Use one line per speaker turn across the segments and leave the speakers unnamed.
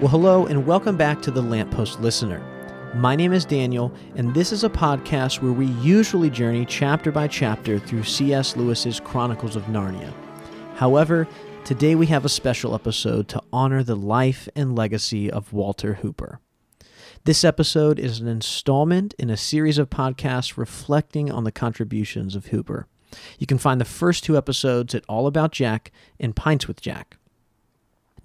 Well, hello and welcome back to the Lamppost Listener. My name is Daniel, and this is a podcast where we usually journey chapter by chapter through C.S. Lewis's Chronicles of Narnia. However, today we have a special episode to honor the life and legacy of Walter Hooper. This episode is an installment in a series of podcasts reflecting on the contributions of Hooper. You can find the first two episodes at All About Jack and Pints with Jack.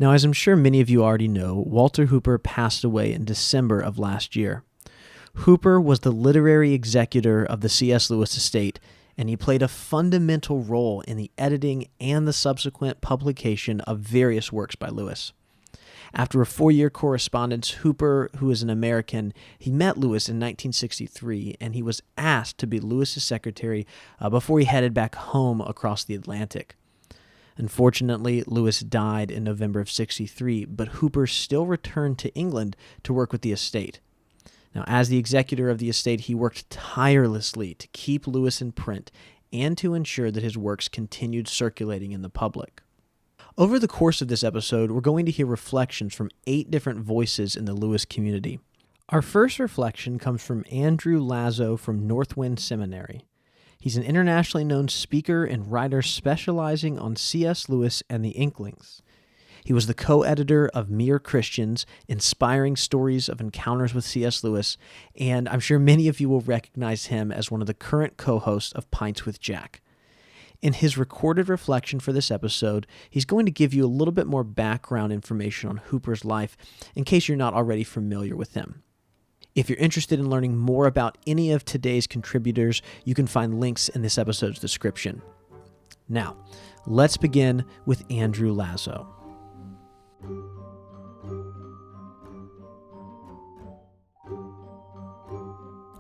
Now, as I'm sure many of you already know, Walter Hooper passed away in December of last year. Hooper was the literary executor of the C.S. Lewis estate, and he played a fundamental role in the editing and the subsequent publication of various works by Lewis. After a 4-year correspondence, Hooper, who is an American, he met Lewis in 1963, and he was asked to be Lewis's secretary before he headed back home across the Atlantic. Unfortunately, Lewis died in November of '63, but Hooper still returned to England to work with the estate. Now, as the executor of the estate, he worked tirelessly to keep Lewis in print and to ensure that his works continued circulating in the public. Over the course of this episode, we're going to hear reflections from 8 different voices in the Lewis community. Our first reflection comes from Andrew Lazo from Northwind Seminary. He's an internationally known speaker and writer specializing on C.S. Lewis and the Inklings. He was the co-editor of Mere Christians, Inspiring Stories of Encounters with C.S. Lewis, and I'm sure many of you will recognize him as one of the current co-hosts of Pints with Jack. In his recorded reflection for this episode, he's going to give you a little bit more background information on Hooper's life in case you're not already familiar with him. If you're interested in learning more about any of today's contributors, you can find links in this episode's description. Now, let's begin with Andrew Lazo.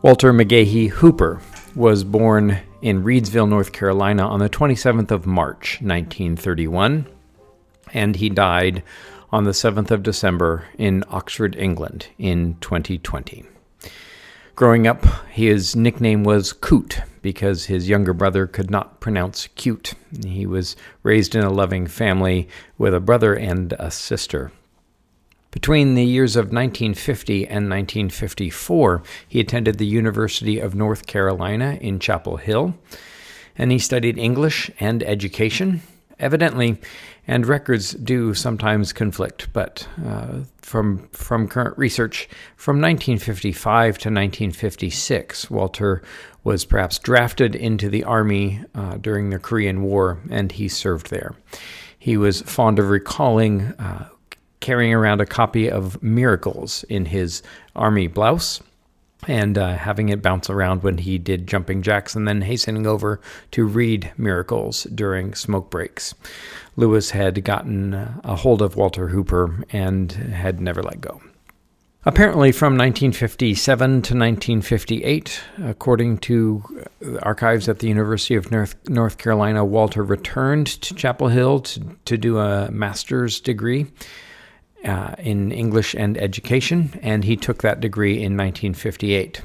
Walter McGahey Hooper was born in Reidsville, North Carolina on the 27th of March, 1931, and he died on the 7th of December in Oxford, England in 2020. Growing up, his nickname was Coot because his younger brother could not pronounce cute. He was raised in a loving family with a brother and a sister. Between the years of 1950 and 1954, he attended the University of North Carolina in Chapel Hill, and he studied English and education. Evidently, and records do sometimes conflict, but from current research, from 1955 to 1956, Walter was perhaps drafted into the Army during the Korean War, and he served there. He was fond of recalling carrying around a copy of Miracles in his Army blouse, and having it bounce around when he did jumping jacks, and then hastening over to read Miracles during smoke breaks. Lewis had gotten a hold of Walter Hooper and had never let go. Apparently from 1957 to 1958, according to archives at the University of North Carolina, Walter returned to Chapel Hill to do a master's degree in English and education, and he took that degree in 1958.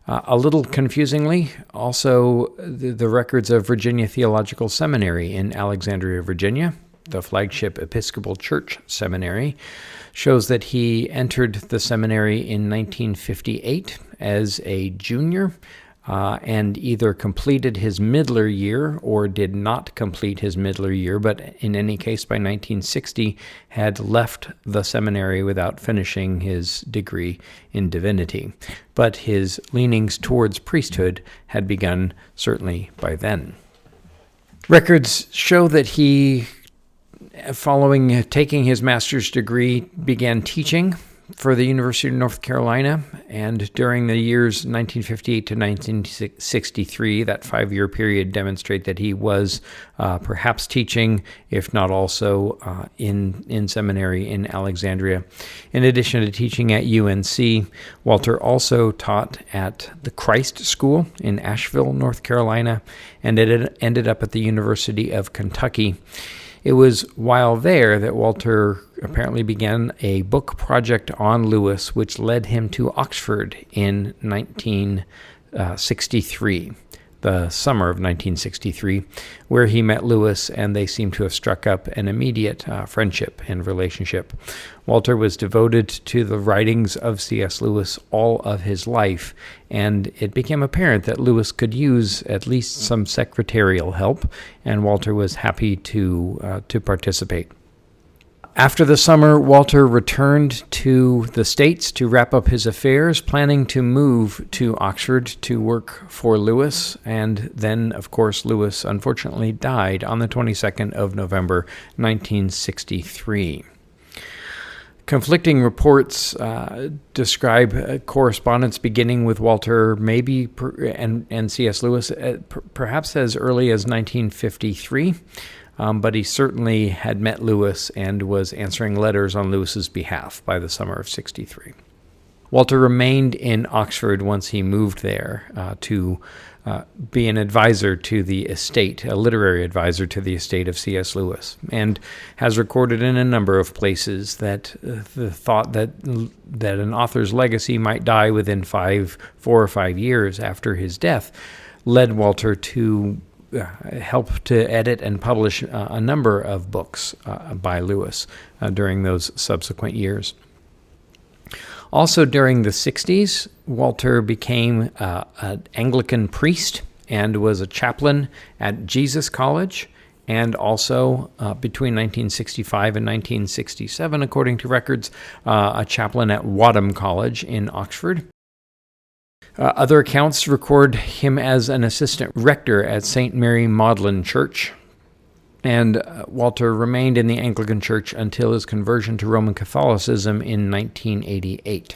A little confusingly, also the records of Virginia Theological Seminary in Alexandria, Virginia, the flagship Episcopal Church seminary, shows that he entered the seminary in 1958 as a junior, and either completed his middler year or did not complete his middler year, but in any case, by 1960, had left the seminary without finishing his degree in divinity. But his leanings towards priesthood had begun certainly by then. Records show that he, following taking his master's degree, began teaching for the University of North Carolina, and during the years 1958 to 1963, that 5-year period demonstrate that he was perhaps teaching, if not also in seminary in Alexandria. In addition to teaching at UNC, Walter also taught at the Christ School in Asheville, North Carolina, and it ended up at the University of Kentucky. It was while there that Walter apparently began a book project on Lewis, which led him to Oxford in 1963. the summer of 1963, where he met Lewis, and they seem to have struck up an immediate friendship and relationship. Walter was devoted to the writings of C.S. Lewis all of his life, and it became apparent that Lewis could use at least some secretarial help, and Walter was happy to participate. After the summer, Walter returned to the States to wrap up his affairs, planning to move to Oxford to work for Lewis. And then, of course, Lewis unfortunately died on the 22nd of November, 1963. Conflicting reports describe correspondence beginning with Walter and C.S. Lewis perhaps as early as 1953. But he certainly had met Lewis and was answering letters on Lewis's behalf by the summer of 63. Walter remained in Oxford once he moved there to be an advisor to the estate, a literary advisor to the estate of C.S. Lewis, and has recorded in a number of places that the thought that an author's legacy might die within 4 or 5 years after his death led Walter to help to edit and publish a number of books by Lewis during those subsequent years. Also during the 60s, Walter became an Anglican priest and was a chaplain at Jesus College, and also between 1965 and 1967, according to records, a chaplain at Wadham College in Oxford. Other accounts record him as an assistant rector at St. Mary Magdalene Church, and Walter remained in the Anglican Church until his conversion to Roman Catholicism in 1988.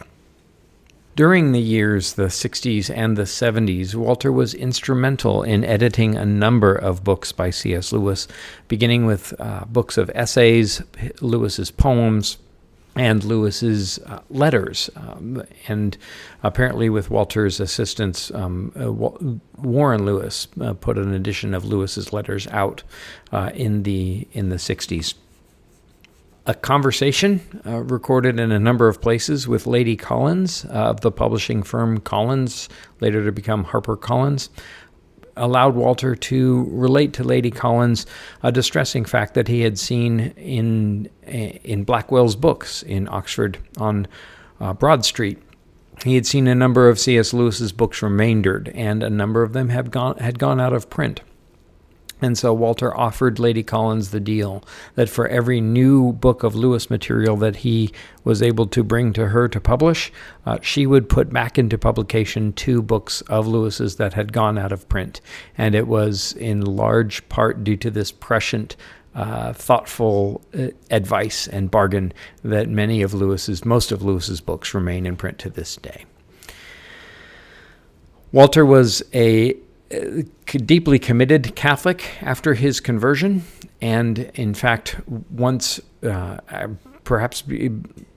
During the years, the 60s and the 70s, Walter was instrumental in editing a number of books by C.S. Lewis, beginning with books of essays, Lewis's poems, and Lewis's letters, and apparently with Walter's assistance, Warren Lewis put an edition of Lewis's letters out in the 60s. A conversation recorded in a number of places with Lady Collins of the publishing firm Collins, later to become HarperCollins, allowed Walter to relate to Lady Collins a distressing fact that he had seen in Blackwell's books in Oxford on Broad Street. He had seen a number of C.S. Lewis's books remaindered, and a number of them had gone out of print. And so Walter offered Lady Collins the deal that for every new book of Lewis material that he was able to bring to her to publish, she would put back into publication 2 books of Lewis's that had gone out of print. And it was in large part due to this prescient, thoughtful advice and bargain that most of Lewis's books remain in print to this day. Walter was a deeply committed Catholic after his conversion, and in fact, once,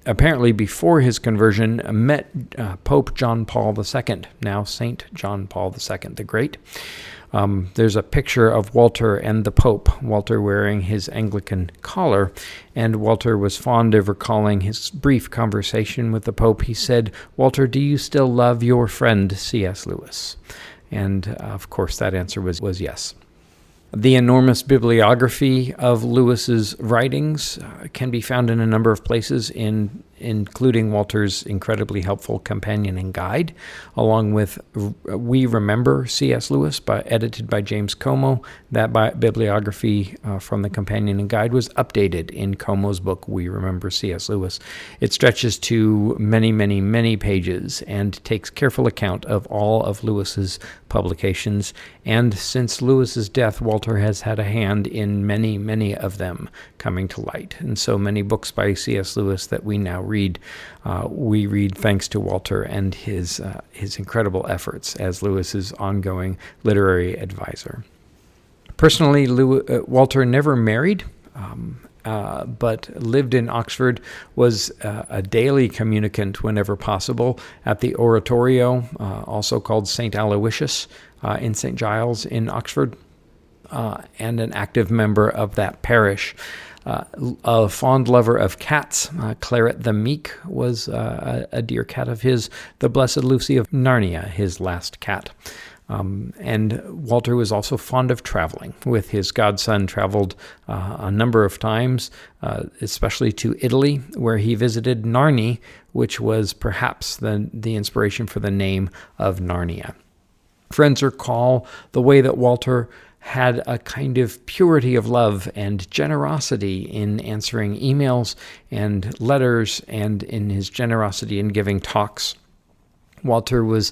apparently before his conversion, met Pope John Paul II, now Saint John Paul II the Great. There's a picture of Walter and the Pope, Walter wearing his Anglican collar, and Walter was fond of recalling his brief conversation with the Pope. He said, "Walter, do you still love your friend C.S. Lewis?" And, of course, that answer was yes. The enormous bibliography of Lewis's writings can be found in a number of places, including Walter's incredibly helpful companion and guide, along with We Remember C.S. Lewis, edited by James Como. That bibliography from the companion and guide was updated in Como's book, We Remember C.S. Lewis. It stretches to many, many, many pages and takes careful account of all of Lewis's publications. And since Lewis's death, Walter has had a hand in many, many of them coming to light. And so many books by C.S. Lewis that we now read, we read thanks to Walter and his incredible efforts as Lewis's ongoing literary advisor. Personally, Walter never married, but lived in Oxford, was a daily communicant whenever possible at the Oratorio, also called St. Aloysius, in St. Giles in Oxford, and an active member of that parish. A fond lover of cats, Claret the Meek was a dear cat of his, the Blessed Lucy of Narnia, his last cat. And Walter was also fond of traveling. With his godson, traveled a number of times, especially to Italy, where he visited Narni, which was perhaps the inspiration for the name of Narnia. Friends recall the way that Walter had a kind of purity of love and generosity in answering emails and letters, and in his generosity in giving talks. Walter was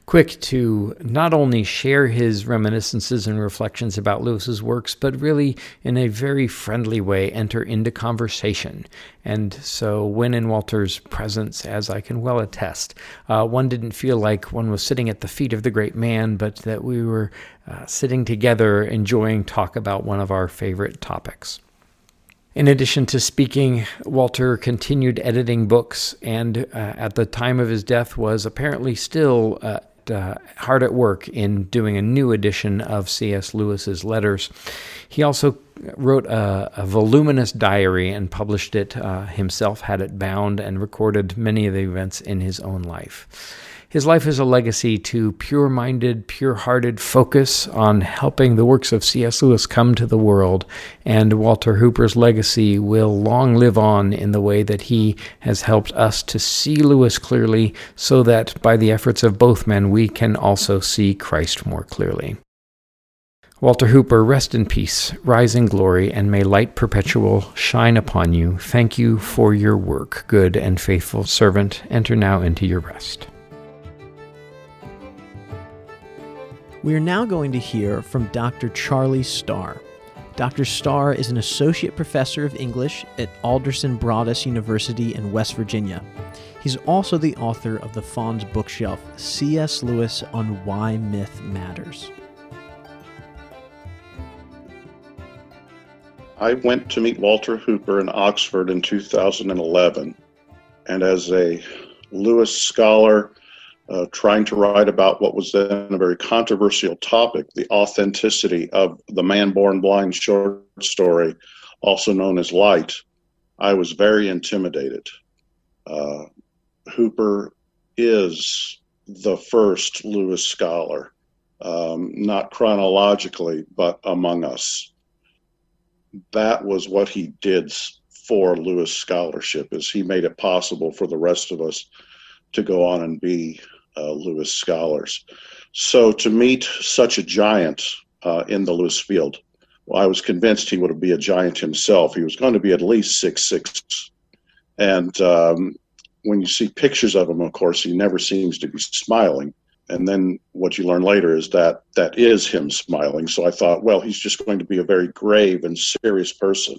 quick to not only share his reminiscences and reflections about Lewis's works, but really, in a very friendly way, enter into conversation. And so when in Walter's presence, as I can well attest, one didn't feel like one was sitting at the feet of the great man, but that we were sitting together enjoying talk about one of our favorite topics. In addition to speaking, Walter continued editing books, and at the time of his death was apparently still hard at work in doing a new edition of C.S. Lewis's letters. He also wrote a voluminous diary and published it himself, had it bound, and recorded many of the events in his own life. His life is a legacy to pure-minded, pure-hearted focus on helping the works of C.S. Lewis come to the world, and Walter Hooper's legacy will long live on in the way that he has helped us to see Lewis clearly, so that by the efforts of both men we can also see Christ more clearly. Walter Hooper, rest in peace, rise in glory, and may light perpetual shine upon you. Thank you for your work, good and faithful servant. Enter now into your rest.
We are now going to hear from Dr. Charlie Starr. Dr. Starr is an associate professor of English at Alderson Broaddus University in West Virginia. He's also the author of the Fawn's Bookshelf, C.S. Lewis on Why Myth Matters.
I went to meet Walter Hooper in Oxford in 2011, and as a Lewis scholar, trying to write about what was then a very controversial topic, the authenticity of the Man Born Blind short story, also known as Light, I was very intimidated. Hooper is the first Lewis scholar, not chronologically, but among us. That was what he did for Lewis scholarship, is he made it possible for the rest of us to go on and be Lewis scholars. So to meet such a giant in the Lewis field, well, I was convinced he would be a giant himself. He was going to be at least 6'6". And when you see pictures of him, of course, he never seems to be smiling. And then what you learn later is that that is him smiling. So I thought, well, he's just going to be a very grave and serious person,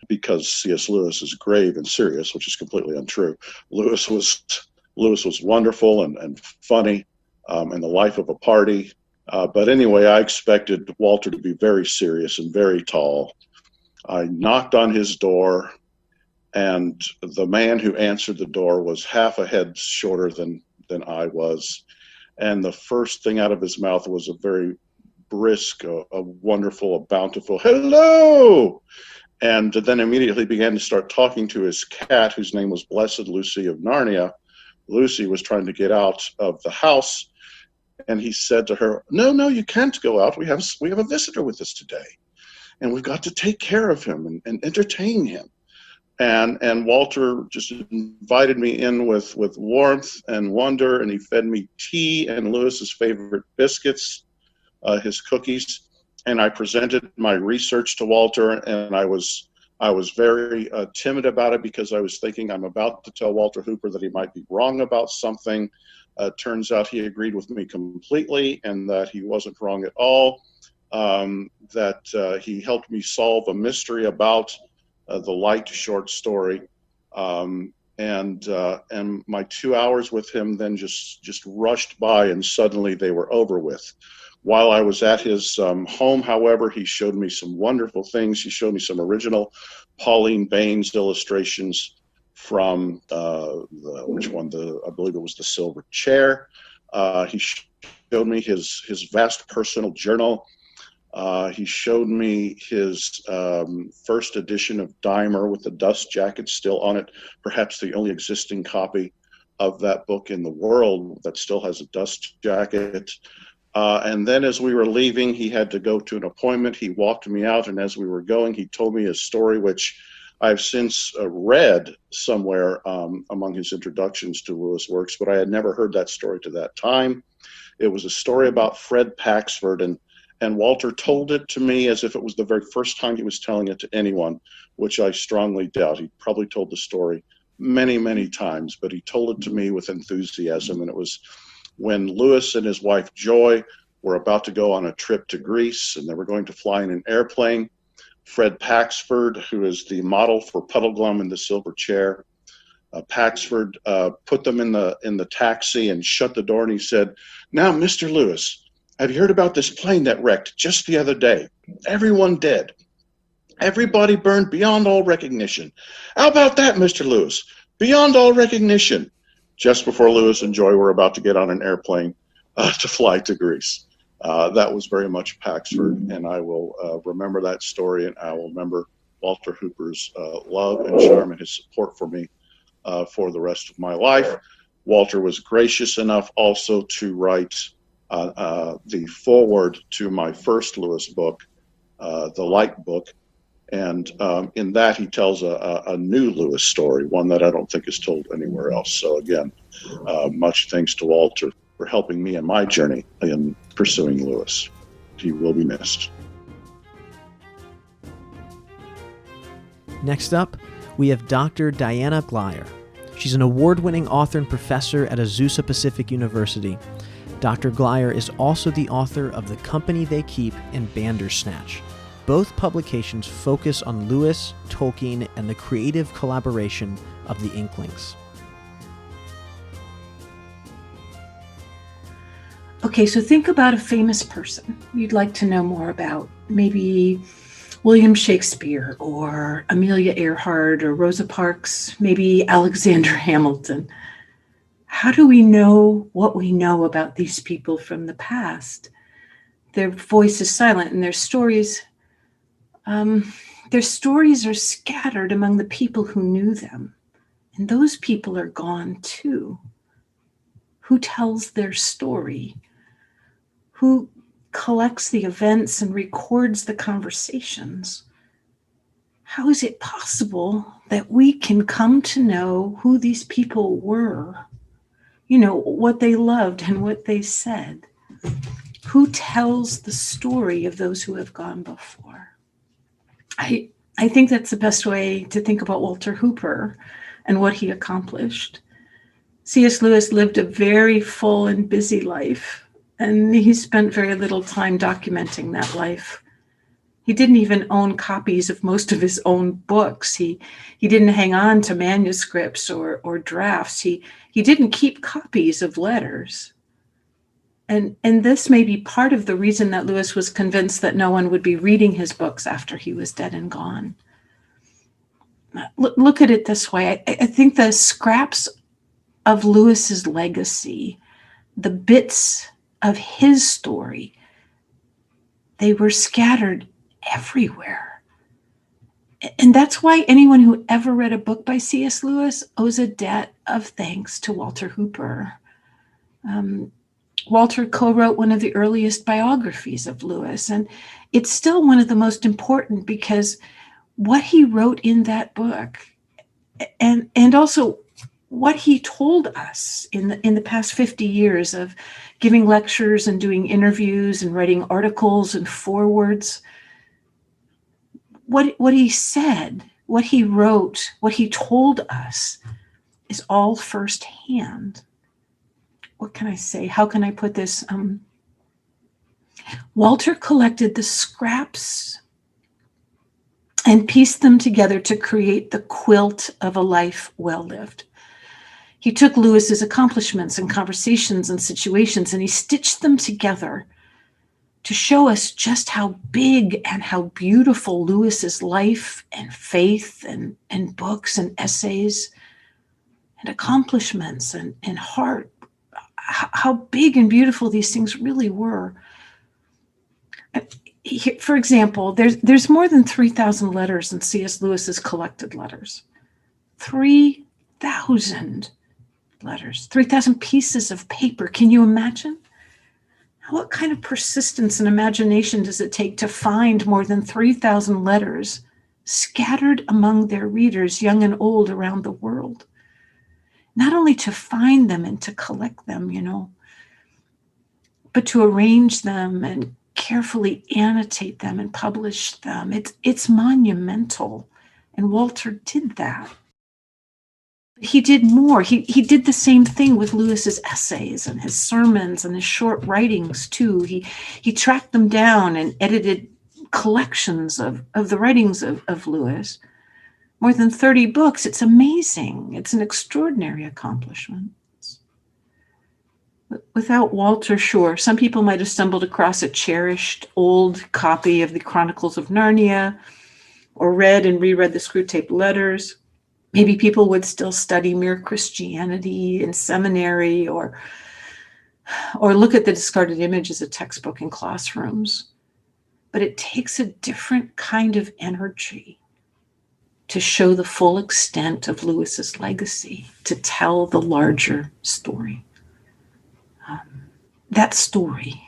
because C.S. Lewis is grave and serious, which is completely untrue. Lewis was wonderful and funny, and the life of a party. But anyway, I expected Walter to be very serious and very tall. I knocked on his door, and the man who answered the door was half a head shorter than I was. And the first thing out of his mouth was a very brisk, a wonderful, a bountiful hello. And then immediately began to start talking to his cat, whose name was Blessed Lucy of Narnia. Lucy was trying to get out of the house, and he said to her, no, you can't go out. We have a visitor with us today, and we've got to take care of him and entertain him. And Walter just invited me in with warmth and wonder, and he fed me tea and Lewis's favorite biscuits, his cookies. And I presented my research to Walter, and I was very timid about it, because I was thinking I'm about to tell Walter Hooper that he might be wrong about something. Turns out he agreed with me completely, and that he wasn't wrong at all, that he helped me solve a mystery about the Light short story. And my 2 hours with him then just rushed by, and suddenly they were over with. While I was at his home, however, he showed me some wonderful things. He showed me some original Pauline Baynes illustrations from I believe it was the Silver Chair. He showed me his vast personal journal. He showed me his first edition of Dimer with the dust jacket still on it, perhaps the only existing copy of that book in the world that still has a dust jacket. And then as we were leaving, he had to go to an appointment. He walked me out, and as we were going, he told me a story which I've since read somewhere among his introductions to Lewis works, but I had never heard that story to that time. It was a story about Fred Paxford, and Walter told it to me as if it was the very first time he was telling it to anyone, which I strongly doubt. He probably told the story many, many times, but he told it to me with enthusiasm, and it was when Lewis and his wife Joy were about to go on a trip to Greece, and they were going to fly in an airplane. Fred Paxford, who is the model for Puddleglum in the Silver Chair, Paxford put them in the taxi and shut the door, and he said, "Now, Mr. Lewis, have you heard about this plane that wrecked just the other day? Everyone dead. Everybody burned beyond all recognition. How about that, Mr. Lewis? Beyond all recognition." Just before Lewis and Joy were about to get on an airplane to fly to Greece. That was very much Paxford, and I will remember that story, and I will remember Walter Hooper's love and charm and his support for me for the rest of my life. Walter was gracious enough also to write the foreword to my first Lewis book, The Light Book, and in that he tells a new Lewis story, one that I don't think is told anywhere else. So again, much thanks to Walter for helping me in my journey in pursuing Lewis. He will be missed.
Next up, we have Dr. Diana Glyer. She's an award-winning author and professor at Azusa Pacific University. Dr. Glyer is also the author of The Company They Keep and Bandersnatch. Both publications focus on Lewis, Tolkien, and the creative collaboration of the Inklings.
Okay, so think about a famous person you'd like to know more about. Maybe William Shakespeare or Amelia Earhart or Rosa Parks, maybe Alexander Hamilton. How do we know what we know about these people from the past? Their voice is silent, and their stories are scattered among the people who knew them. And those people are gone too. Who tells their story? Who collects the events and records the conversations? How is it possible that we can come to know who these people were? You know, what they loved and what they said. Who tells the story of those who have gone before? I think that's the best way to think about Walter Hooper and what he accomplished. C.S. Lewis lived a very full and busy life, and he spent very little time documenting that life. He didn't even own copies of most of his own books. He didn't hang on to manuscripts or drafts. He didn't keep copies of letters. And this may be part of the reason that Lewis was convinced that no one would be reading his books after he was dead and gone. Look at it this way. I think the scraps of Lewis's legacy, the bits of his story, they were scattered everywhere. And that's why anyone who ever read a book by C.S. Lewis owes a debt of thanks to Walter Hooper. Walter co-wrote one of the earliest biographies of Lewis, and it's still one of the most important because what he wrote in that book and also what he told us in the past 50 years of giving lectures and doing interviews and writing articles and forewords, what he said, what he wrote, what he told us is all firsthand. What can I say? How can I put this? Walter collected the scraps and pieced them together to create the quilt of a life well lived. He took Lewis's accomplishments and conversations and situations, and he stitched them together to show us just how big and how beautiful Lewis's life and faith and books and essays and accomplishments and heart, how big and beautiful these things really were. For example, there's more than 3,000 letters in C.S. Lewis's collected letters. 3,000 letters, 3,000 pieces of paper. Can you imagine? What kind of persistence and imagination does it take to find more than 3,000 letters scattered among their readers, young and old, around the world? Not only to find them and to collect them, but to arrange them and carefully annotate them and publish them. It's monumental. And Walter did that. He did more. He did the same thing with Lewis's essays and his sermons and his short writings too. He tracked them down and edited collections of the writings of Lewis. More than 30 books. It's amazing. It's an extraordinary accomplishment. Without Walter, sure, some people might have stumbled across a cherished old copy of the Chronicles of Narnia or read and reread the Screwtape Letters. Maybe people would still study mere Christianity in seminary or look at the discarded image as a textbook in classrooms. But it takes a different kind of energy to show the full extent of Lewis's legacy, to tell the larger story. That story.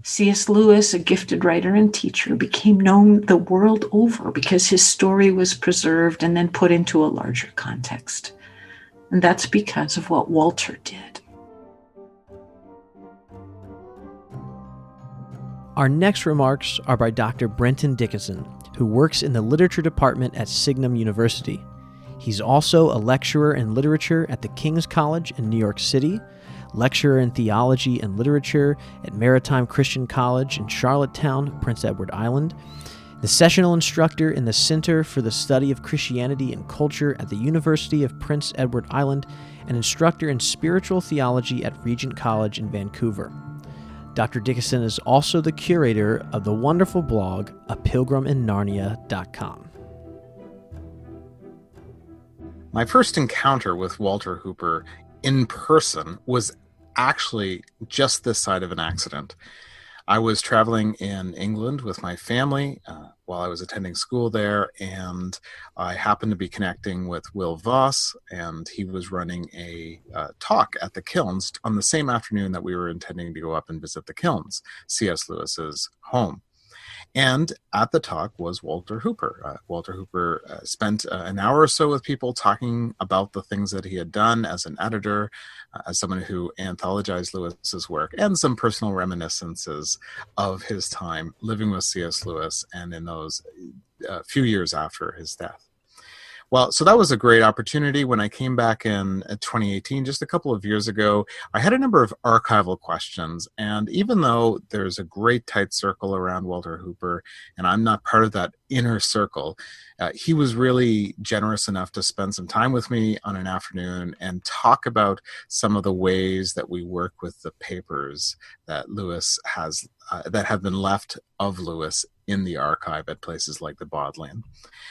C.S. Lewis, a gifted writer and teacher, became known the world over because his story was preserved and then put into a larger context. And that's because of what Walter did.
Our next remarks are by Dr. Brenton Dickinson, who works in the literature department at Signum University. He's also a lecturer in literature at the King's College in New York City, lecturer in theology and literature at Maritime Christian College in Charlottetown, Prince Edward Island, the sessional instructor in the Center for the Study of Christianity and Culture at the University of Prince Edward Island, and instructor in spiritual theology at Regent College in Vancouver. Dr. Dickinson is also the curator of the wonderful blog, apilgriminNarnia.com.
My first encounter with Walter Hooper in person was actually just this side of an accident. I was traveling in England with my family while I was attending school there, and I happened to be connecting with Will Voss, and he was running a talk at the Kilns on the same afternoon that we were intending to go up and visit the Kilns, C.S. Lewis's home. And at the talk was Walter Hooper. Walter Hooper spent an hour or so with people talking about the things that he had done as an editor, as someone who anthologized Lewis's work, and some personal reminiscences of his time living with C.S. Lewis and in those few years after his death. Well, so that was a great opportunity. When I came back in 2018, just a couple of years ago, I had a number of archival questions. And even though there's a great tight circle around Walter Hooper, and I'm not part of that inner circle, he was really generous enough to spend some time with me on an afternoon and talk about some of the ways that we work with the papers that Lewis has, that have been left of Lewis in the archive at places like the Bodleian.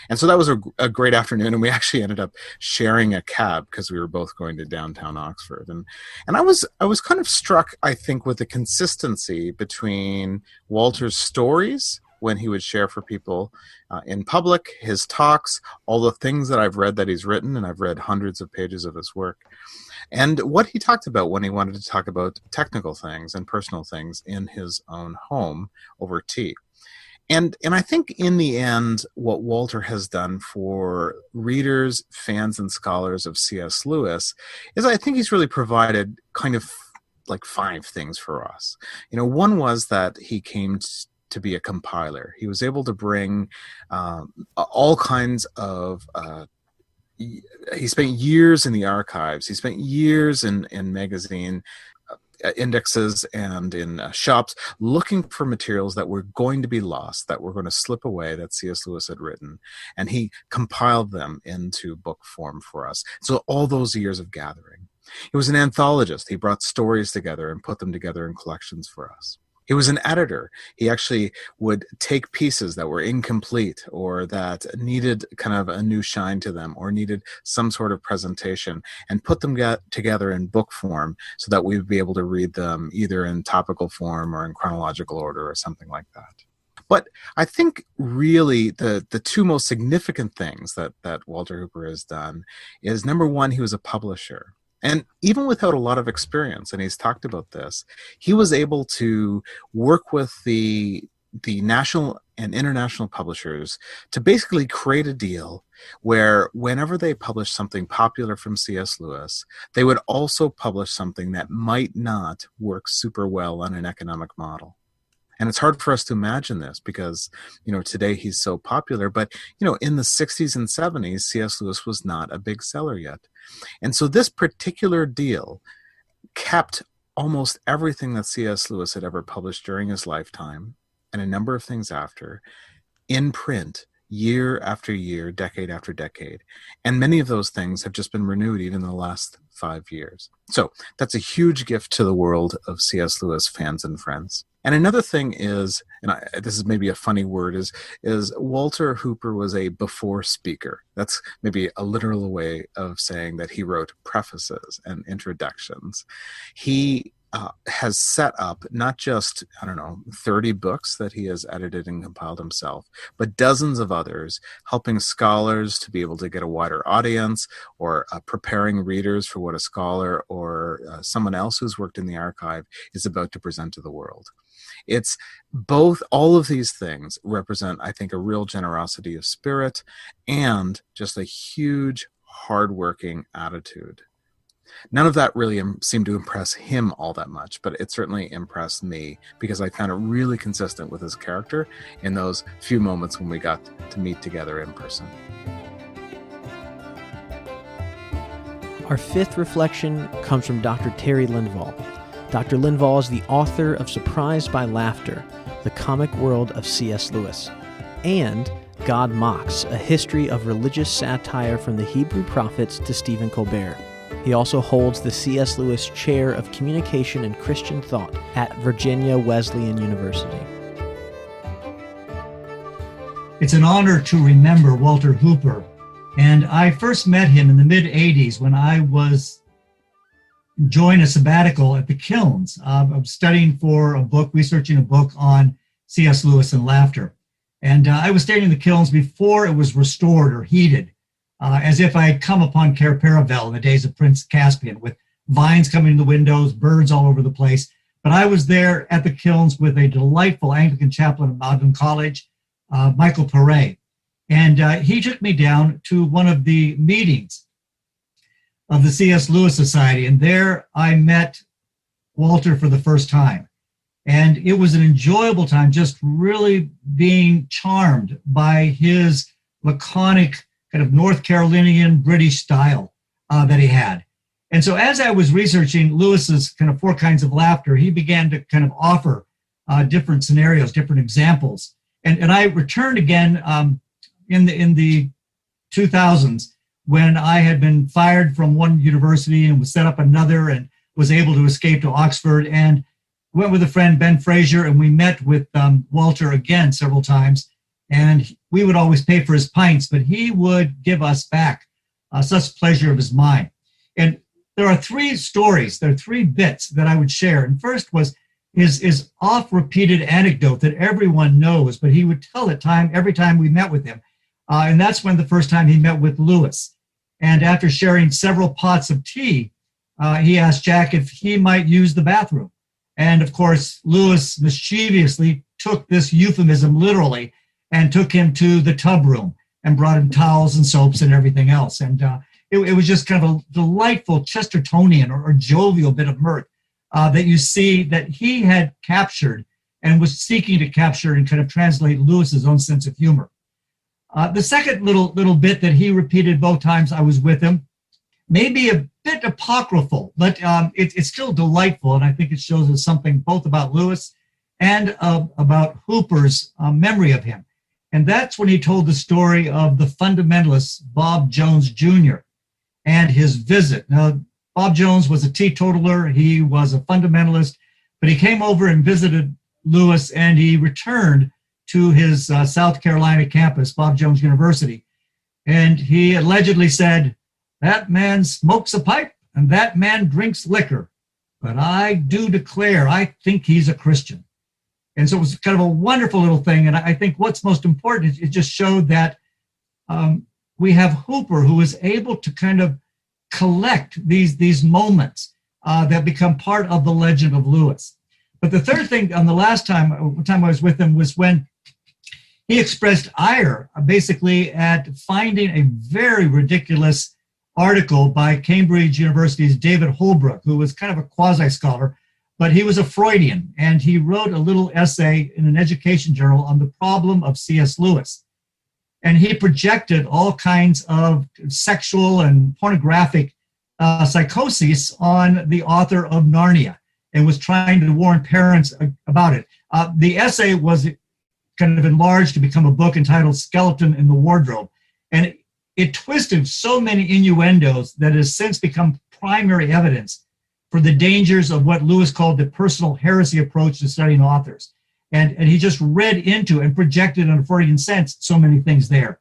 And so that was a great afternoon, and we actually ended up sharing a cab because we were both going to downtown Oxford. And I was kind of struck, I think, with the consistency between Walter's stories when he would share for people in public, his talks, all the things that I've read that he's written, and I've read hundreds of pages of his work, and what he talked about when he wanted to talk about technical things and personal things in his own home over tea. And I think in the end, what Walter has done for readers, fans, and scholars of C.S. Lewis is I think he's really provided kind of like 5 things for us. One was that he came to be a compiler. He was able to bring all kinds of he spent years in the archives. He spent years in magazine indexes and in shops looking for materials that were going to be lost, that were going to slip away, that C.S. Lewis had written. And he compiled them into book form for us. So all those years of gathering. He was an anthologist. He brought stories together and put them together in collections for us. He was an editor. He actually would take pieces that were incomplete or that needed kind of a new shine to them or needed some sort of presentation and put them together in book form so that we would be able to read them either in topical form or in chronological order or something like that. But I think really the 2 most significant things that Walter Hooper has done is, number one, he was a publisher. And even without a lot of experience, and he's talked about this, he was able to work with the national and international publishers to basically create a deal where whenever they published something popular from C.S. Lewis, they would also publish something that might not work super well on an economic model. And it's hard for us to imagine this because, today he's so popular, but, in the 60s and 70s, C.S. Lewis was not a big seller yet. And so this particular deal kept almost everything that C.S. Lewis had ever published during his lifetime, and a number of things after, in print year after year, decade after decade. And many of those things have just been renewed even in the last 5 years. So that's a huge gift to the world of C.S. Lewis fans and friends. And another thing is, this is maybe a funny word, is Walter Hooper was a before speaker. That's maybe a literal way of saying that he wrote prefaces and introductions. He has set up not just, 30 books that he has edited and compiled himself, but dozens of others, helping scholars to be able to get a wider audience, or preparing readers for what a scholar or someone else who's worked in the archive is about to present to the world. It's both, all of these things represent, I think, a real generosity of spirit and just a huge, hardworking attitude. None of that really seemed to impress him all that much, but it certainly impressed me because I found it really consistent with his character in those few moments when we got to meet together in person.
Our fifth reflection comes from Dr. Terry Lindvall. Dr. Lindvall is the author of Surprised by Laughter, The Comic World of C.S. Lewis, and God Mocks, a history of religious satire from the Hebrew prophets to Stephen Colbert. He also holds the C.S. Lewis Chair of Communication and Christian Thought at Virginia Wesleyan University.
It's an honor to remember Walter Hooper. And I first met him in the mid-'80s when I was enjoying a sabbatical at the Kilns. I was studying for a book, researching a book on C.S. Lewis and laughter. And I was staying in the Kilns before it was restored or heated. As if I had come upon Cair Paravel in the days of Prince Caspian, with vines coming in the windows, birds all over the place. But I was there at the Kilns with a delightful Anglican chaplain at Magdalen College, Michael Perret. And he took me down to one of the meetings of the C.S. Lewis Society. And there I met Walter for the first time. And it was an enjoyable time, just really being charmed by his laconic kind of North Carolinian British style that he had. And so as I was researching Lewis's kind of 4 kinds of laughter, he began to kind of offer different scenarios, different examples. And I returned again in the 2000s when I had been fired from one university and was set up another and was able to escape to Oxford, and went with a friend, Ben Fraser, and we met with Walter again several times. And we would always pay for his pints, but he would give us back such pleasure of his mind. And there are 3 stories, there are 3 bits that I would share. And first was his oft-repeated anecdote that everyone knows, but he would tell it every time we met with him. And that's when the first time he met with Lewis. And after sharing several pots of tea, he asked Jack if he might use the bathroom. And of course, Lewis mischievously took this euphemism literally and took him to the tub room and brought him towels and soaps and everything else. And it was just kind of a delightful Chestertonian or jovial bit of mirth that you see that he had captured and was seeking to capture and kind of translate Lewis's own sense of humor. The second little bit that he repeated both times I was with him may be a bit apocryphal, but it's still delightful, and I think it shows us something both about Lewis and about Hooper's memory of him. And that's when he told the story of the fundamentalist Bob Jones Jr. and his visit. Now, Bob Jones was a teetotaler. He was a fundamentalist, but he came over and visited Lewis, and he returned to his South Carolina campus, Bob Jones University. And he allegedly said, "That man smokes a pipe and that man drinks liquor, but I do declare I think he's a Christian." And so it was kind of a wonderful little thing. And I think what's most important is it just showed that we have Hooper, who was able to kind of collect these moments that become part of the legend of Lewis. But the third thing, on the last time I was with him, was when he expressed ire, basically, at finding a very ridiculous article by Cambridge University's David Holbrook, who was kind of a quasi-scholar, but he was a Freudian, and he wrote a little essay in an education journal on the problem of C.S. Lewis. And he projected all kinds of sexual and pornographic psychoses on the author of Narnia and was trying to warn parents about it. The essay was kind of enlarged to become a book entitled Skeleton in the Wardrobe. And it twisted so many innuendos that has since become primary evidence for the dangers of what Lewis called the personal heresy approach to studying authors. And he just read into and projected in a Freudian sense so many things there.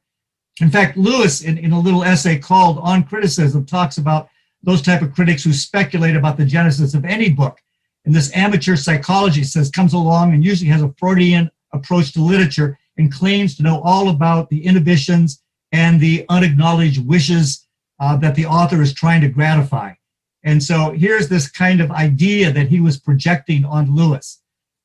In fact, Lewis, in a little essay called On Criticism, talks about those type of critics who speculate about the genesis of any book. And this amateur psychology comes along and usually has a Freudian approach to literature and claims to know all about the inhibitions and the unacknowledged wishes that the author is trying to gratify. And so here's this kind of idea that he was projecting on Lewis.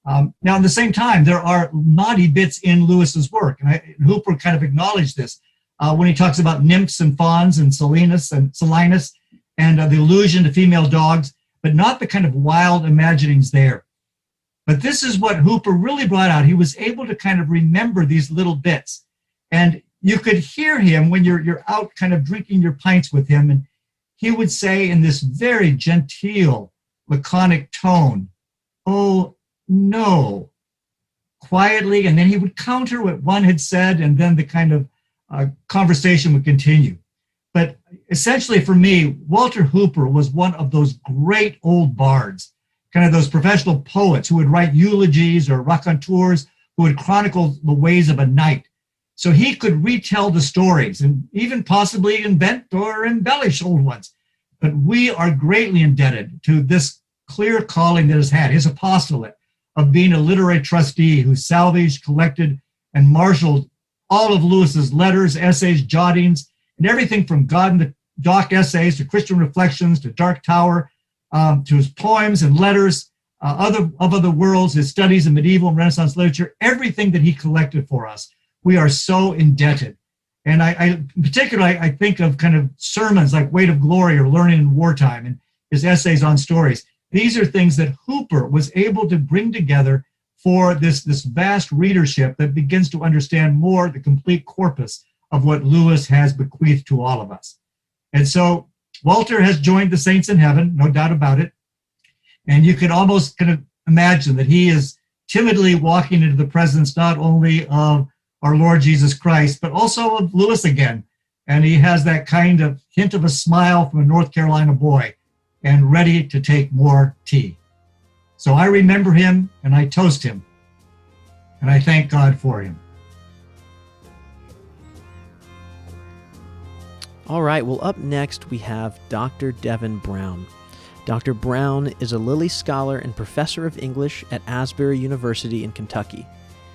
Now, at the same time, there are naughty bits in Lewis's work, and Hooper kind of acknowledged this when he talks about nymphs and fauns and Silenus and the allusion to female dogs, but not the kind of wild imaginings there. But this is what Hooper really brought out. He was able to kind of remember these little bits. And you could hear him when you're out kind of drinking your pints with him, and he would say in this very genteel, laconic tone, "Oh, no," quietly, and then he would counter what one had said, and then the kind of conversation would continue. But essentially for me, Walter Hooper was one of those great old bards, kind of those professional poets who would write eulogies or raconteurs who would chronicle the ways of a knight. So he could retell the stories and even possibly invent or embellish old ones. But we are greatly indebted to this clear calling that he's had, his apostolate of being a literary trustee who salvaged, collected, and marshaled all of Lewis's letters, essays, jottings, and everything from God in the Dock essays to Christian Reflections to Dark Tower, to his poems and letters, other worlds, his studies in medieval and Renaissance literature, everything that he collected for us. We are so indebted. And in particular, I think of kind of sermons like Weight of Glory or Learning in Wartime and his essays on stories. These are things that Hooper was able to bring together for this vast readership that begins to understand more the complete corpus of what Lewis has bequeathed to all of us. And so Walter has joined the saints in heaven, no doubt about it. And you can almost kind of imagine that he is timidly walking into the presence not only of our Lord Jesus Christ, but also of Lewis again. And he has that kind of hint of a smile from a North Carolina boy and ready to take more tea. So I remember him and I toast him. And I thank God for him.
All right, well, up next we have Dr. Devin Brown. Dr. Brown is a Lilly Scholar and Professor of English at Asbury University in Kentucky.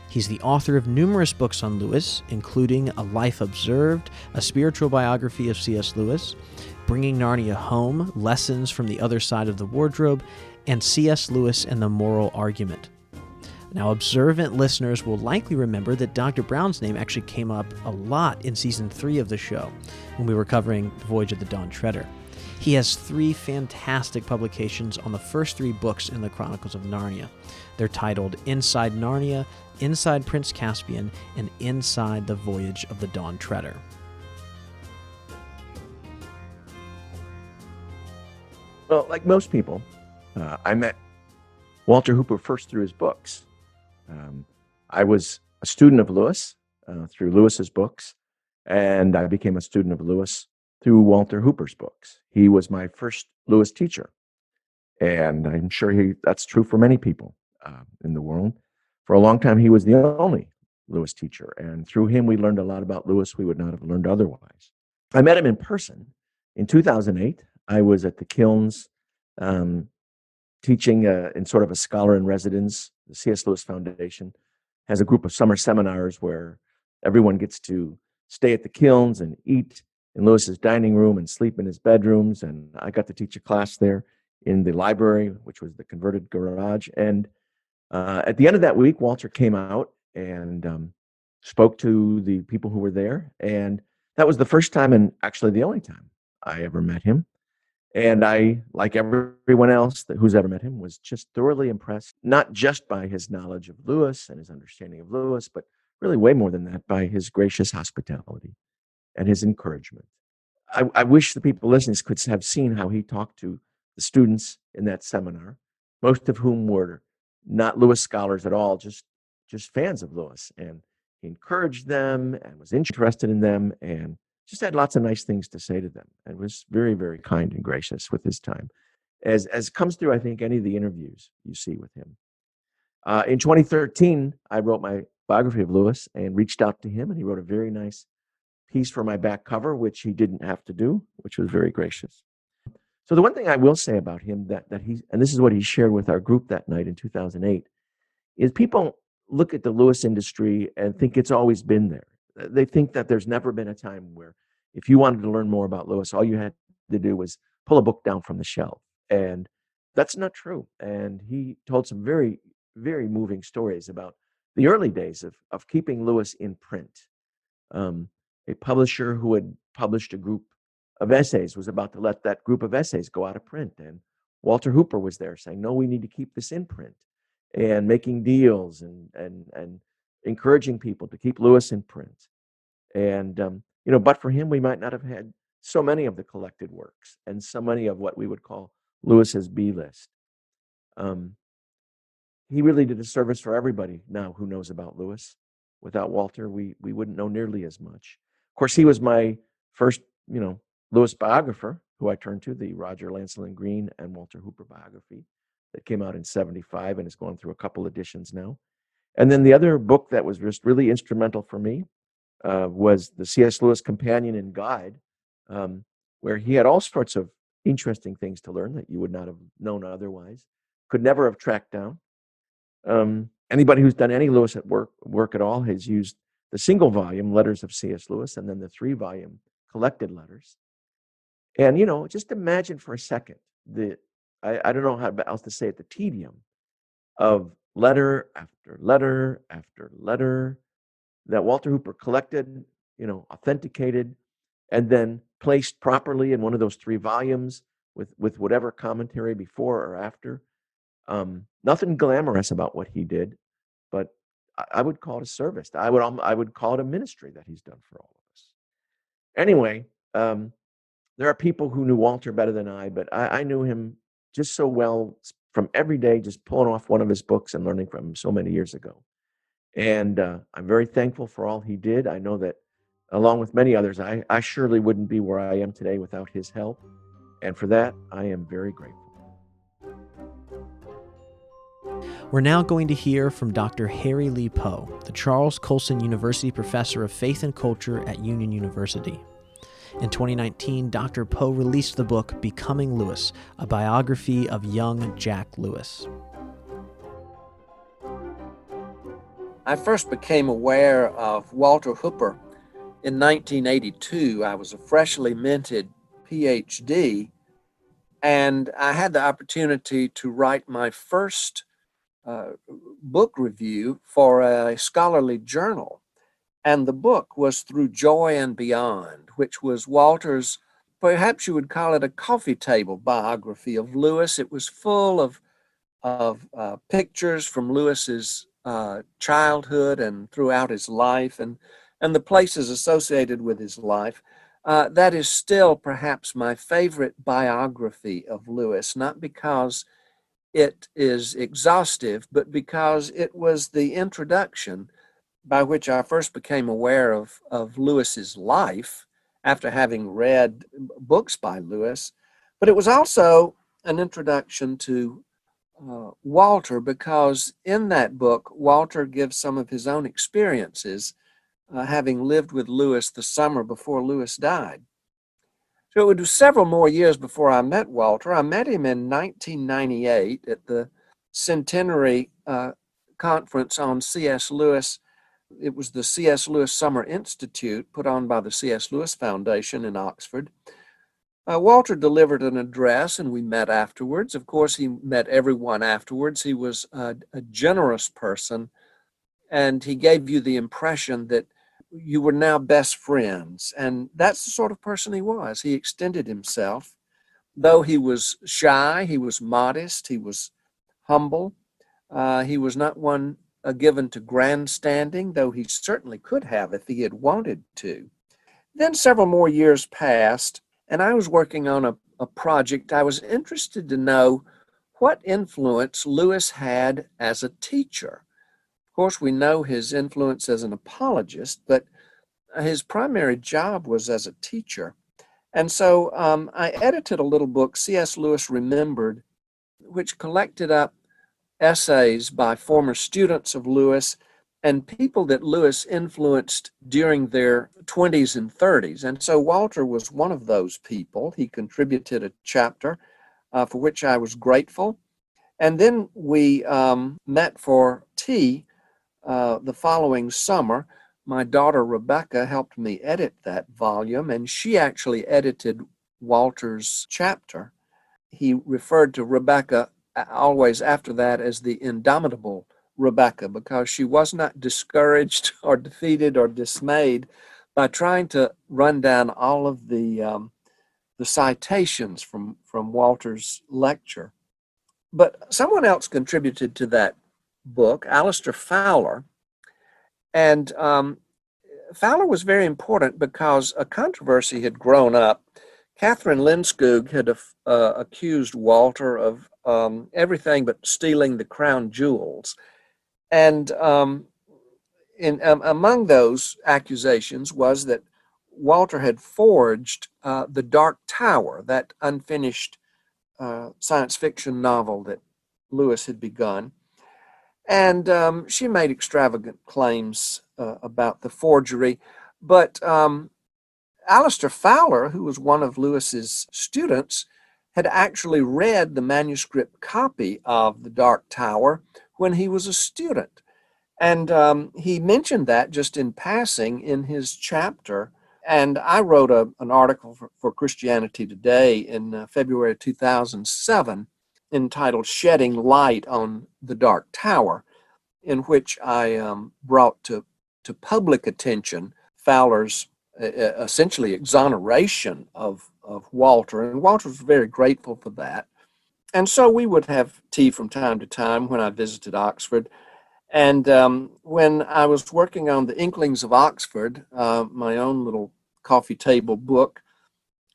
He's the author of numerous books on Lewis, including A Life Observed, a spiritual biography of C.S. Lewis, Bringing Narnia Home, Lessons from the Other Side of the Wardrobe, and C.S. Lewis and the Moral Argument. Now, observant listeners will likely remember that Dr. Brown's name actually came up a lot in Season 3 of the show when we were covering The Voyage of the Dawn Treader. He has 3 fantastic publications on the first 3 books in the Chronicles of Narnia. They're titled Inside Narnia, Inside Prince Caspian, and Inside the Voyage of the Dawn Treader.
Well, like most people, I met Walter Hooper first through his books. I was a student of Lewis through Lewis's books, and I became a student of Lewis through Walter Hooper's books. He was my first Lewis teacher, and I'm sure that's true for many people in the world. For a long time, he was the only Lewis teacher, and through him, we learned a lot about Lewis we would not have learned otherwise. I met him in person in 2008. I was at the Kilns teaching in sort of a scholar in residence. The C.S. Lewis Foundation has a group of summer seminars where everyone gets to stay at the Kilns and eat in Lewis's dining room and sleep in his bedrooms. And I got to teach a class there in the library, which was the converted garage. And at the end of that week, Walter came out and spoke to the people who were there. And that was the first time, and actually the only time, I ever met him. And I, like everyone else who's ever met him, was just thoroughly impressed, not just by his knowledge of Lewis and his understanding of Lewis, but really way more than that, by his gracious hospitality and his encouragement. I wish the people listening could have seen how he talked to the students in that seminar, most of whom were not Lewis scholars at all, just fans of Lewis. And he encouraged them and was interested in them and just had lots of nice things to say to them, and was very, very kind and gracious with his time, as comes through, I think, any of the interviews you see with him. In 2013, I wrote my biography of Lewis and reached out to him, and he wrote a very nice piece for my back cover, which he didn't have to do, which was very gracious. So the one thing I will say about him that he, and this is what he shared with our group that night in 2008, is people look at the Lewis industry and think it's always been there. They think that there's never been a time where if you wanted to learn more about Lewis, all you had to do was pull a book down from the shelf. And that's not true. And he told some very, very moving stories about the early days of keeping Lewis in print. A publisher who had published a group of essays was about to let that group of essays go out of print. And Walter Hooper was there saying, no, we need to keep this in print, and making deals and encouraging people to keep Lewis in print. And, but for him, we might not have had so many of the collected works and so many of what we would call Lewis's B list. He really did a service for everybody now who knows about Lewis. Without Walter, we wouldn't know nearly as much. Of course, he was my first, Lewis biographer, who I turned to, the Roger Lancelin Green and Walter Hooper biography that came out in 1975 and has gone through a couple editions now. And then the other book that was just really instrumental for me was the C.S. Lewis Companion and Guide, where he had all sorts of interesting things to learn that you would not have known otherwise, could never have tracked down. Anybody who's done any Lewis at work at all has used the single volume Letters of C.S. Lewis and then the 3-volume collected letters. And, just imagine for a second I don't know how else to say it, the tedium of letter after letter after letter that Walter Hooper collected, authenticated, and then placed properly in one of those 3 volumes with whatever commentary before or after. Nothing glamorous about what he did, but I would call it a service. I would call it a ministry that he's done for all of us. Anyway, there are people who knew Walter better than I, but I knew him just so well from every day, just pulling off one of his books and learning from him so many years ago. And I'm very thankful for all he did. I know that, along with many others, I surely wouldn't be where I am today without his help. And for that, I am very grateful.
We're now going to hear from Dr. Harry Lee Poe, the Charles Colson University Professor of Faith and Culture at Union University. In 2019, Dr. Poe released the book Becoming Lewis, a biography of young Jack Lewis.
I first became aware of Walter Hooper in 1982. I was a freshly minted PhD, and I had the opportunity to write my first book review for a scholarly journal. And the book was Through Joy and Beyond, which was Walter's, perhaps you would call it a coffee table biography of Lewis. It was full of pictures from Lewis's childhood and throughout his life and the places associated with his life. That is still perhaps my favorite biography of Lewis, not because it is exhaustive, but because it was the introduction by which I first became aware of Lewis's life after having read books by Lewis. But it was also an introduction to Walter, because in that book, Walter gives some of his own experiences, having lived with Lewis the summer before Lewis died. So it was several more years before I met Walter. I met him in 1998 at the centenary conference on C.S. Lewis It was the C.S. Lewis Summer Institute put on by the C.S. Lewis Foundation in Oxford. Walter delivered an address, and we met afterwards. Of course, he met everyone afterwards. He was a generous person, and he gave you the impression that you were now best friends. And that's the sort of person he was. He extended himself. Though he was shy, he was modest, he was humble. He was not one given to grandstanding, though he certainly could have if he had wanted to. Then several more years passed, and I was working on a project. I was interested to know what influence Lewis had as a teacher. Of course, we know his influence as an apologist, but his primary job was as a teacher. And so I edited a little book, C.S. Lewis Remembered, which collected up essays by former students of Lewis and people that Lewis influenced during their 20s and 30s. And so Walter was one of those people. He contributed a chapter for which I was grateful. And then we met for tea the following summer. My daughter Rebecca helped me edit that volume, and she actually edited Walter's chapter. He referred to Rebecca always after that as the indomitable Rebecca, because she was not discouraged or defeated or dismayed by trying to run down all of the citations from Walter's lecture. But someone else contributed to that book, Alistair Fowler. And Fowler was very important because a controversy had grown up. Catherine Lindskog had accused Walter of everything but stealing the crown jewels. And among those accusations was that Walter had forged The Dark Tower, that unfinished science fiction novel that Lewis had begun. And she made extravagant claims about the forgery. But Alistair Fowler, who was one of Lewis's students, had actually read the manuscript copy of The Dark Tower when he was a student. And he mentioned that just in passing in his chapter. And I wrote an article for Christianity Today in February 2007 entitled Shedding Light on the Dark Tower, in which I brought to public attention Fowler's essentially exoneration of Walter, and Walter was very grateful for that. And so we would have tea from time to time when I visited Oxford. And when I was working on the Inklings of Oxford, my own little coffee table book,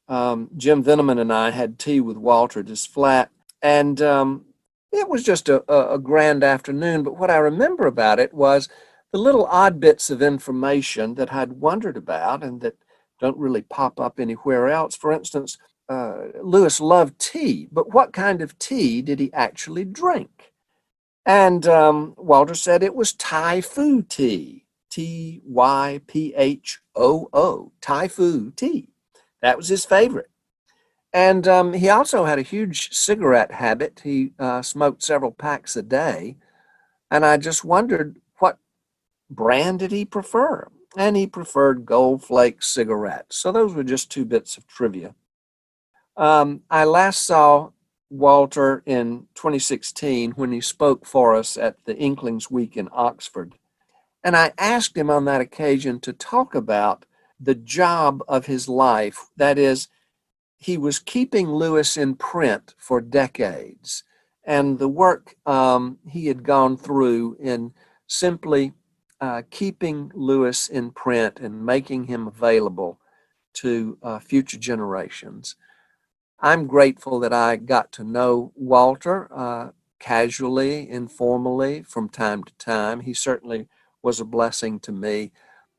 Jim Veneman and I had tea with Walter at his flat, and it was just a grand afternoon. But what I remember about it was the little odd bits of information that I'd wondered about and that don't really pop up anywhere else. For instance, Lewis loved tea, but what kind of tea did he actually drink? And Walter said it was Thai food tea, Typhoo, Thai food tea. That was his favorite. And he also had a huge cigarette habit. He smoked several packs a day. And I just wondered, what brand did he prefer? And he preferred Gold Flake cigarettes. So those were just two bits of trivia. I last saw Walter in 2016 when he spoke for us at the Inklings Week in Oxford. And I asked him on that occasion to talk about the job of his life. That is, he was keeping Lewis in print for decades, and the work he had gone through in simply keeping Lewis in print and making him available to future generations. I'm grateful that I got to know Walter casually, informally, from time to time. He certainly was a blessing to me,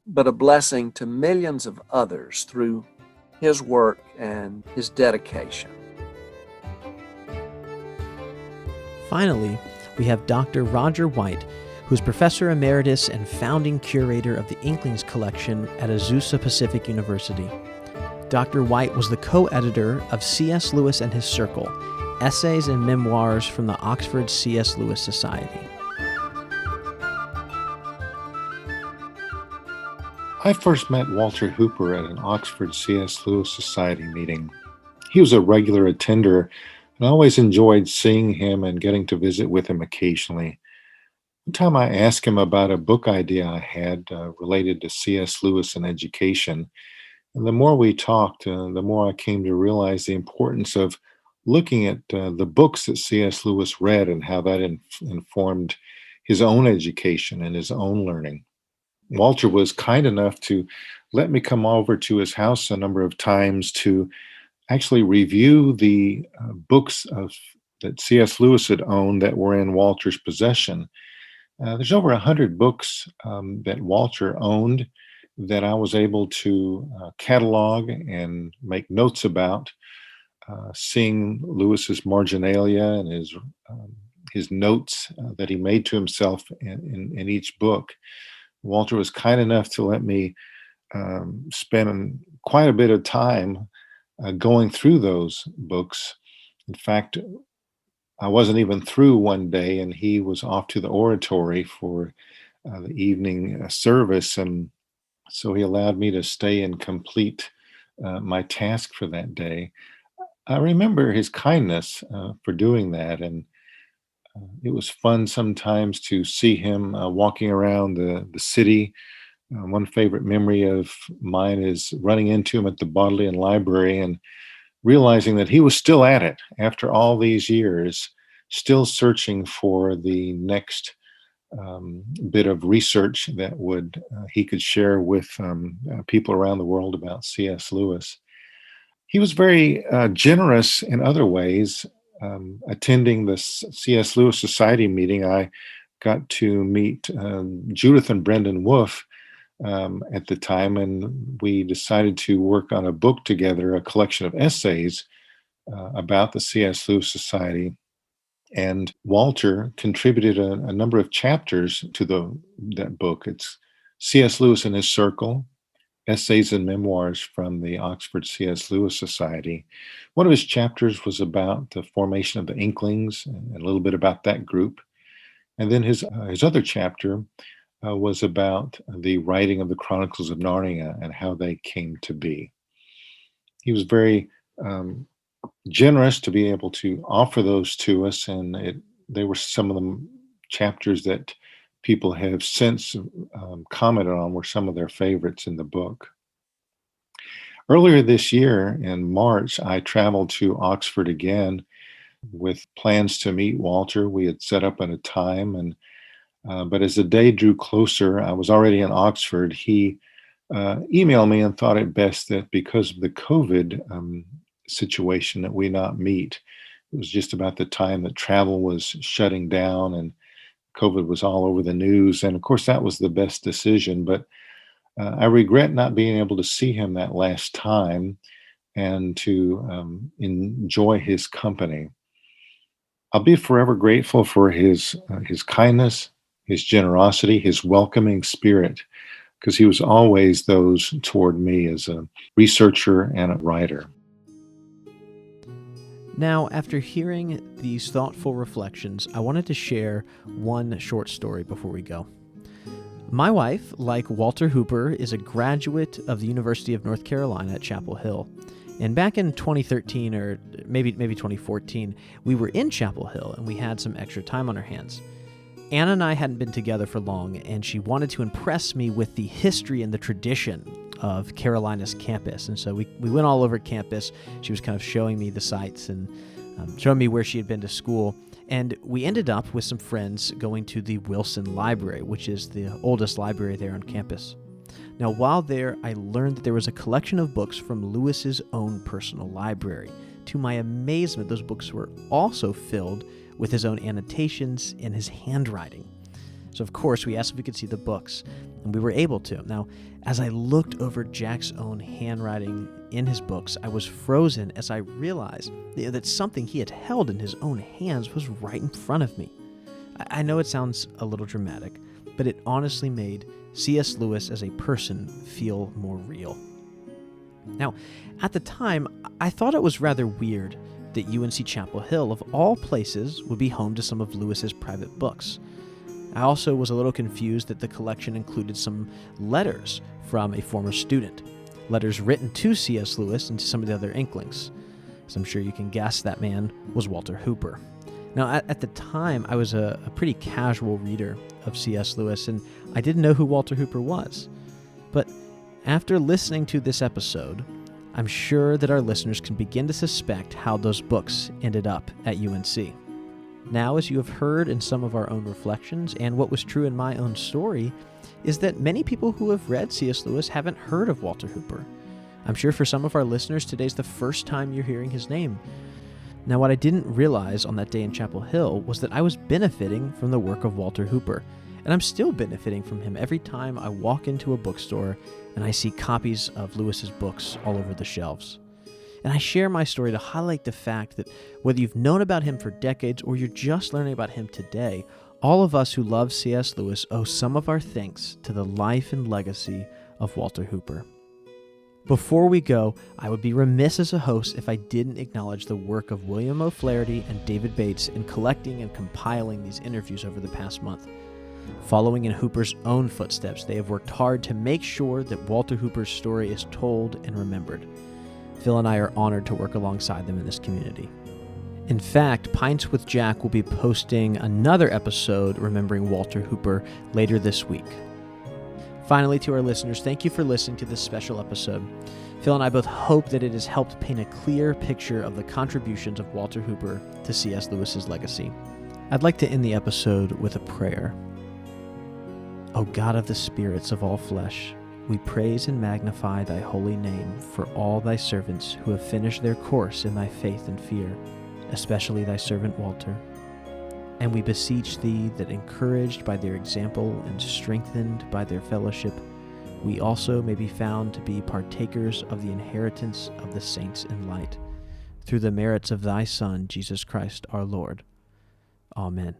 but a blessing to millions of others through his work and his dedication.
Finally, we have Dr. Roger White, who's Professor Emeritus and founding curator of the Inklings collection at Azusa Pacific University. Dr. White was the co-editor of C.S. Lewis and His Circle, Essays and Memoirs from the Oxford C.S. Lewis Society.
I first met Walter Hooper at an Oxford C.S. Lewis Society meeting. He was a regular attender, and I always enjoyed seeing him and getting to visit with him occasionally. One time I asked him about a book idea I had related to C.S. Lewis and education. And the more we talked, the more I came to realize the importance of looking at the books that C.S. Lewis read and how that informed his own education and his own learning. Walter was kind enough to let me come over to his house a number of times to actually review the that C.S. Lewis had owned that were in Walter's possession. There's over 100 books that Walter owned that I was able to catalog and make notes about, seeing Lewis's marginalia and his notes that he made to himself in each book. Walter was kind enough to let me spend quite a bit of time going through those books. In fact, I wasn't even through one day, and he was off to the oratory for the evening service, and so he allowed me to stay and complete my task for that day. I remember his kindness for doing that, and it was fun sometimes to see him walking around the city. One favorite memory of mine is running into him at the Bodleian Library and realizing that he was still at it after all these years, still searching for the next bit of research that he could share with people around the world about C.S. Lewis. He was very generous in other ways. Attending the C.S. Lewis Society meeting, I got to meet Judith and Brendan Wolfe at the time, and we decided to work on a book together, a collection of essays about the C.S. Lewis Society. And Walter contributed a number of chapters to that book. It's C.S. Lewis and His Circle, Essays and Memoirs from the Oxford C.S. Lewis Society. One of his chapters was about the formation of the Inklings and a little bit about that group. And then his other chapter was about the writing of the Chronicles of Narnia and how they came to be. He was very generous to be able to offer those to us, and they were some of the chapters that people have since commented on were some of their favorites in the book. Earlier this year, in March, I traveled to Oxford again with plans to meet Walter. We had set up at a time, but as the day drew closer, I was already in Oxford. He emailed me and thought it best that because of the COVID situation that we not meet. It was just about the time that travel was shutting down and COVID was all over the news. And of course, that was the best decision. But I regret not being able to see him that last time and to enjoy his company. I'll be forever grateful for his kindness, his generosity, his welcoming spirit, because he was always those toward me as a researcher and a writer.
Now, after hearing these thoughtful reflections, I wanted to share one short story before we go. My wife, like Walter Hooper, is a graduate of the University of North Carolina at Chapel Hill. And back in 2013 or maybe 2014, we were in Chapel Hill and we had some extra time on our hands. Anna and I hadn't been together for long, and she wanted to impress me with the history and the tradition of Carolina's campus. And so we went all over campus. She was kind of showing me the sights and showing me where she had been to school. And we ended up with some friends going to the Wilson Library, which is the oldest library there on campus. Now, while there, I learned that there was a collection of books from Lewis's own personal library. To my amazement, those books were also filled with his own annotations and his handwriting. So, of course, we asked if we could see the books, and we were able to. Now, as I looked over Jack's own handwriting in his books, I was frozen as I realized that something he had held in his own hands was right in front of me. I know it sounds a little dramatic, but it honestly made C.S. Lewis as a person feel more real. Now, at the time, I thought it was rather weird that UNC Chapel Hill, of all places, would be home to some of Lewis's private books. I also was a little confused that the collection included some letters from a former student, letters written to C.S. Lewis and to some of the other Inklings. As I'm sure you can guess, that man was Walter Hooper. Now, at the time, I was a pretty casual reader of C.S. Lewis, and I didn't know who Walter Hooper was. But after listening to this episode, I'm sure that our listeners can begin to suspect how those books ended up at UNC. Now, as you have heard in some of our own reflections, and what was true in my own story, is that many people who have read C.S. Lewis haven't heard of Walter Hooper. I'm sure for some of our listeners, today's the first time you're hearing his name. Now, what I didn't realize on that day in Chapel Hill was that I was benefiting from the work of Walter Hooper, and I'm still benefiting from him every time I walk into a bookstore and I see copies of Lewis's books all over the shelves. And I share my story to highlight the fact that whether you've known about him for decades or you're just learning about him today, all of us who love C.S. Lewis owe some of our thanks to the life and legacy of Walter Hooper. Before we go, I would be remiss as a host if I didn't acknowledge the work of William O'Flaherty and David Bates in collecting and compiling these interviews over the past month. Following in Hooper's own footsteps, they have worked hard to make sure that Walter Hooper's story is told and remembered. Phil and I are honored to work alongside them in this community. In fact, Pints with Jack will be posting another episode remembering Walter Hooper later this week. Finally, to our listeners, thank you for listening to this special episode. Phil and I both hope that it has helped paint a clear picture of the contributions of Walter Hooper to C.S. Lewis's legacy. I'd like to end the episode with a prayer. O God of the spirits of all flesh, we praise and magnify thy holy name for all thy servants who have finished their course in thy faith and fear, especially thy servant Walter. And we beseech thee that, encouraged by their example and strengthened by their fellowship, we also may be found to be partakers of the inheritance of the saints in light, through the merits of thy Son, Jesus Christ our Lord. Amen.